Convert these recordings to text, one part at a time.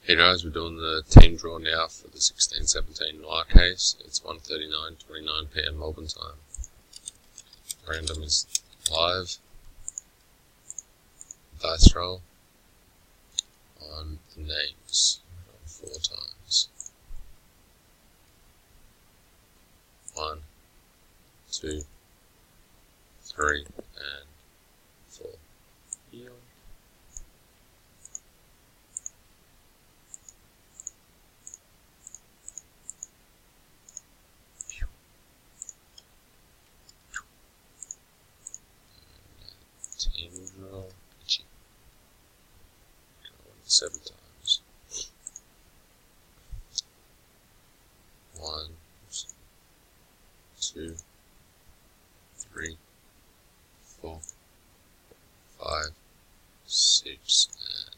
Hey guys, we're doing the team draw now for the 16-17 Noir case. It's 1:39:29 PM Melbourne time. Random is live. Dice roll on the names 4 times. 1, 2, 3, and 4. Yield. Team draw. Go 7 times. 1, 2, 3, 4, 5, 6, and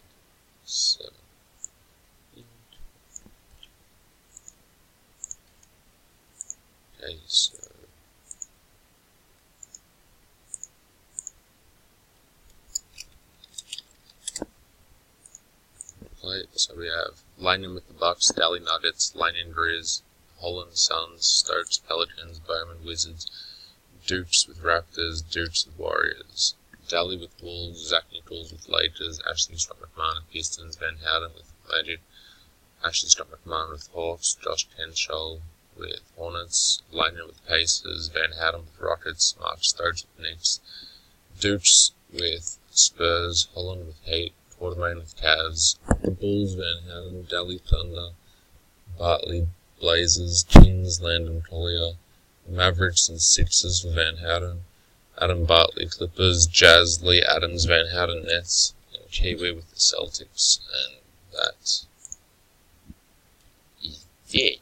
7. Okay, so so we have Lightning with the Bucks, Dally Nuggets, Lightning Grizz, Holland Suns, Stokes, Pelicans, Bowman Wizards, Dukes with Raptors, Dukes with Warriors, Dally with Wolves, Zach Nichols with Lakers, Ashley Scott McMahon with Pistons, Van Houten with Magic, Ashley Scott McMahon with Hawks, Josh Kenshall with Hornets, Lightning with Pacers, Van Houten with Rockets, Mark Stokes with Knicks, Dukes with Spurs, Holland with Heat, Quartermain with Cavs, the Bulls, Van Houten, Dally Thunder, Bartley Blazers, Kings, Landon Collier, Mavericks and Sixers for Van Houten, Adam Bartley Clippers, Jazz, Lee Adams, Van Houten Nets, and Kiwi with the Celtics, and that is it.